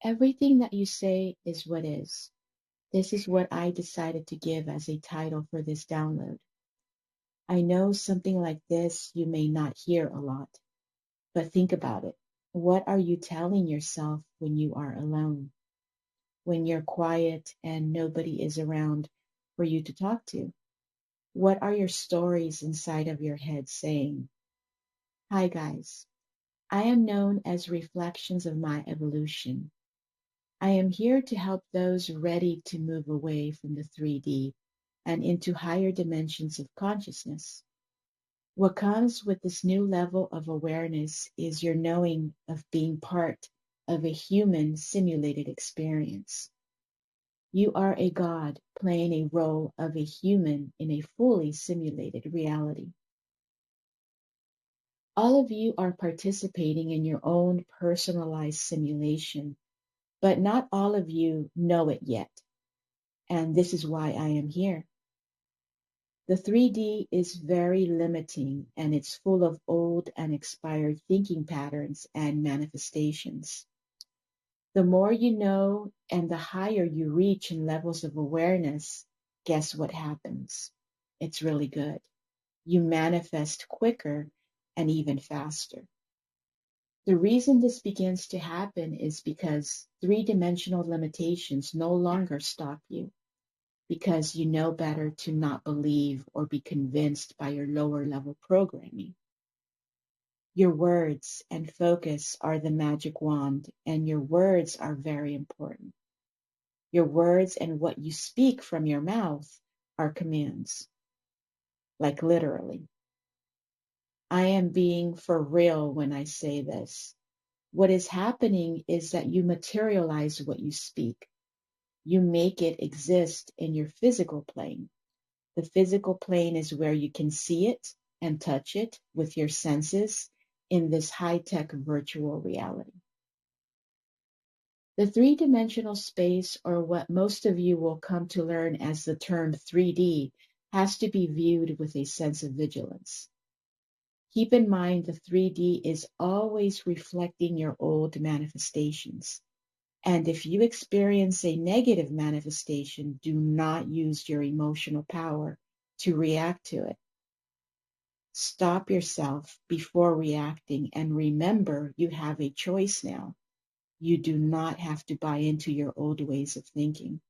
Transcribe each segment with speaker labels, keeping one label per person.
Speaker 1: Everything that you say is what is. This is what I decided to give as a title for this download. I know something like this you may not hear a lot, but think about it. What are you telling yourself when you are alone? When you're quiet and nobody is around for you to talk to? What are your stories inside of your head saying? Hi, guys. I am known as Reflections of My Evolution. I am here to help those ready to move away from the 3D and into higher dimensions of consciousness. What comes with this new level of awareness is your knowing of being part of a human simulated experience. You are a god playing a role of a human in a fully simulated reality. All of you are participating in your own personalized simulation, but not all of you know it yet. And this is why I am here. The 3D is very limiting and it's full of old and expired thinking patterns and manifestations. The more you know and the higher you reach in levels of awareness, guess what happens? It's really good. You manifest quicker and even faster. The reason this begins to happen is because three-dimensional limitations no longer stop you, because you know better to not believe or be convinced by your lower level programming. Your words and focus are the magic wand, and your words are very important. Your words and what you speak from your mouth are commands, like literally. I am being for real when I say this. What is happening is that you materialize what you speak. You make it exist in your physical plane. The physical plane is where you can see it and touch it with your senses in this high-tech virtual reality. The three-dimensional space, or what most of you will come to learn as the term 3D, has to be viewed with a sense of vigilance. Keep in mind the 3D is always reflecting your old manifestations. And if you experience a negative manifestation, do not use your emotional power to react to it. Stop yourself before reacting and remember you have a choice now. You do not have to buy into your old ways of thinking.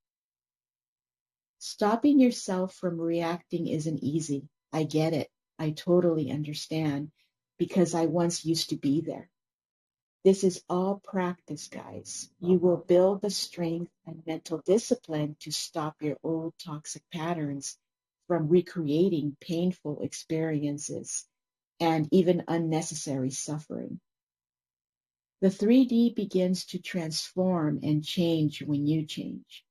Speaker 1: Stopping yourself from reacting isn't easy. I get it. I totally understand because I once used to be there. This is all practice, guys. You will build the strength and mental discipline to stop your old toxic patterns from recreating painful experiences and even unnecessary suffering. The 3D begins to transform and change when you change.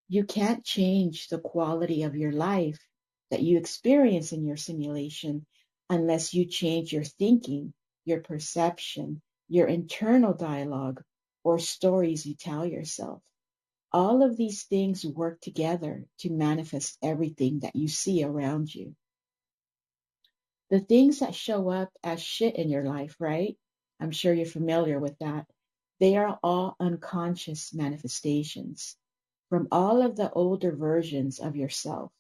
Speaker 1: You can't change the quality of your life that you experience in your simulation unless you change your thinking, your perception, your internal dialogue, or stories you tell yourself. All of these things work together to manifest everything that you see around you. The things that show up as shit in your life, right? I'm sure you're familiar with that. They are all unconscious manifestations from all of the older versions of yourself.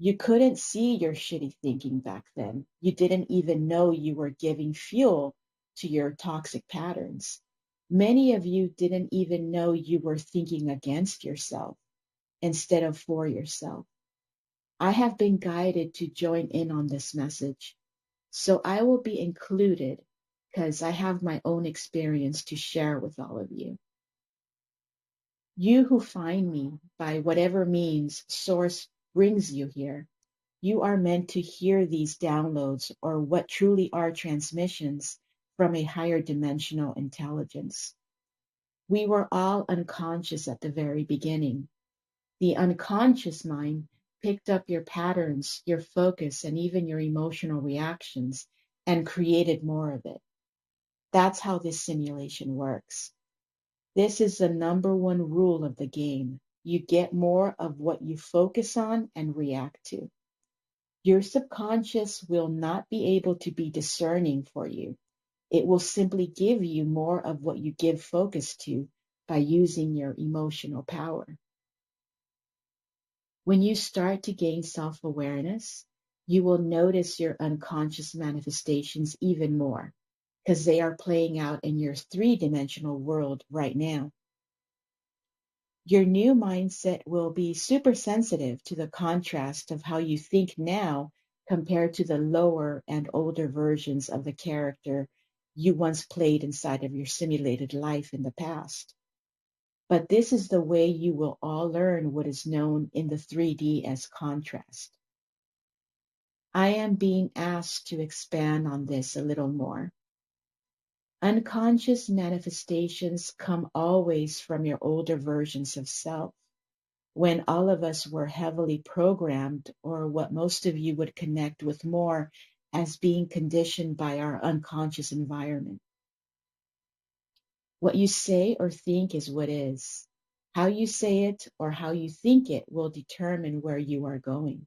Speaker 1: You couldn't see your shitty thinking back then. You didn't even know you were giving fuel to your toxic patterns. Many of you didn't even know you were thinking against yourself instead of for yourself. I have been guided to join in on this message, so I will be included because I have my own experience to share with all of you. You who find me by whatever means source brings you here, you are meant to hear these downloads or what truly are transmissions from a higher dimensional intelligence. We were all unconscious at the very beginning. The unconscious mind picked up your patterns, your focus, and even your emotional reactions and created more of it. That's how this simulation works. This is the number one rule of the game. You get more of what you focus on and react to. Your subconscious will not be able to be discerning for you. It will simply give you more of what you give focus to by using your emotional power. When you start to gain self-awareness, you will notice your unconscious manifestations even more because they are playing out in your three-dimensional world right now. Your new mindset will be super sensitive to the contrast of how you think now compared to the lower and older versions of the character you once played inside of your simulated life in the past. But this is the way you will all learn what is known in the 3D as contrast. I am being asked to expand on this a little more. Unconscious manifestations come always from your older versions of self, when all of us were heavily programmed, or what most of you would connect with more as being conditioned by our unconscious environment. What you say or think is what is. How you say it or how you think it will determine where you are going.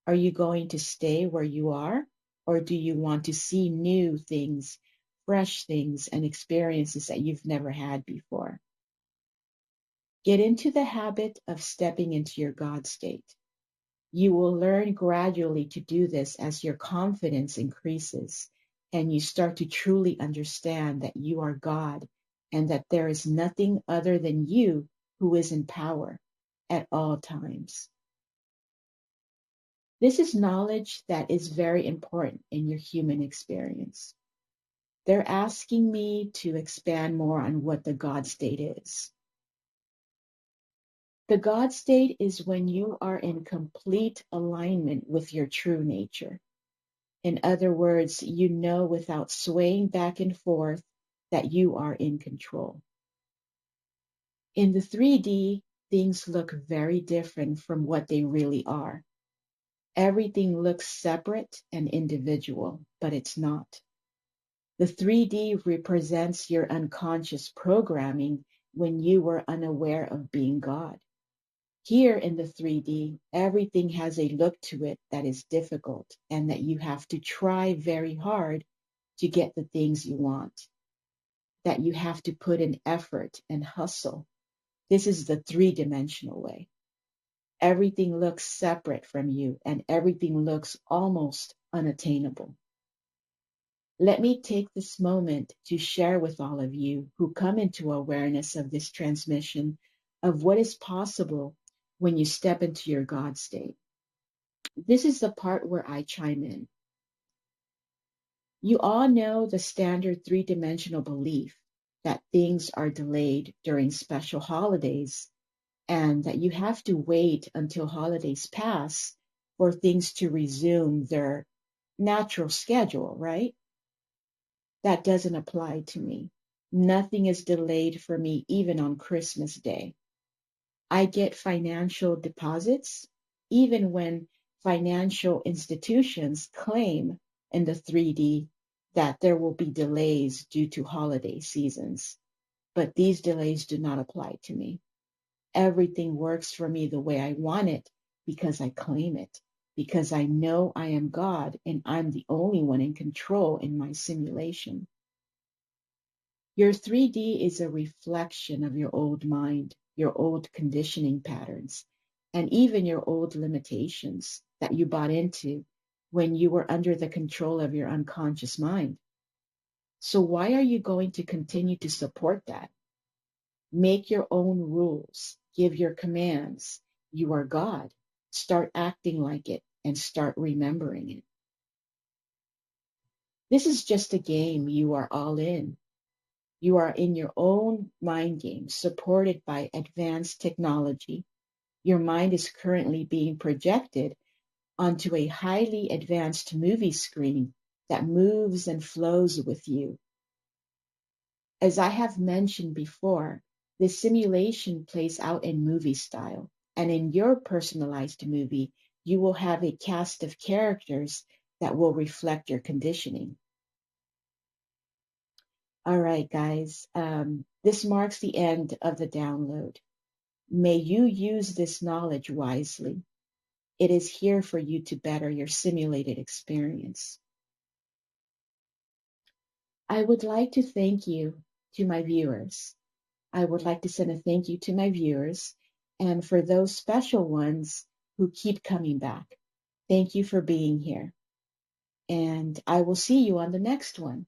Speaker 1: Are you going to stay where you are, or do you want to see new things, fresh things, and experiences that you've never had before? Get into the habit of stepping into your God state. You will learn gradually to do this as your confidence increases and you start to truly understand that you are God and that there is nothing other than you who is in power at all times. This is knowledge that is very important in your human experience. They're asking me to expand more on what the God state is. The God state is when you are in complete alignment with your true nature. In other words, you know without swaying back and forth that you are in control. In the 3D, things look very different from what they really are. Everything looks separate and individual, but it's not. The 3D represents your unconscious programming when you were unaware of being God. Here in the 3D, everything has a look to it that is difficult and that you have to try very hard to get the things you want, that you have to put in effort and hustle. This is the three-dimensional way. Everything looks separate from you and everything looks almost unattainable. Let me take this moment to share with all of you who come into awareness of this transmission of what is possible when you step into your God state. This is the part where I chime in. You all know the standard three-dimensional belief that things are delayed during special holidays and that you have to wait until holidays pass for things to resume their natural schedule, right? That doesn't apply to me. Nothing is delayed for me even on Christmas Day. I get financial deposits even when financial institutions claim in the 3D that there will be delays due to holiday seasons. But these delays do not apply to me. Everything works for me the way I want it because I claim it, because I know I am God and I'm the only one in control in my simulation. Your 3D is a reflection of your old mind, your old conditioning patterns, and even your old limitations that you bought into when you were under the control of your unconscious mind. So why are you going to continue to support that? Make your own rules, give your commands. You are God. Start acting like it and start remembering it. This is just a game you are all in. You are in your own mind game, supported by advanced technology. Your mind is currently being projected onto a highly advanced movie screen that moves and flows with you. As I have mentioned before, the simulation plays out in movie style, and in your personalized movie, you will have a cast of characters that will reflect your conditioning. All right, guys, this marks the end of the download. May you use this knowledge wisely. It is here for you to better your simulated experience. I would like to thank you to my viewers. I would like to send a thank you to my viewers and for those special ones who keep coming back. Thank you for being here. And I will see you on the next one.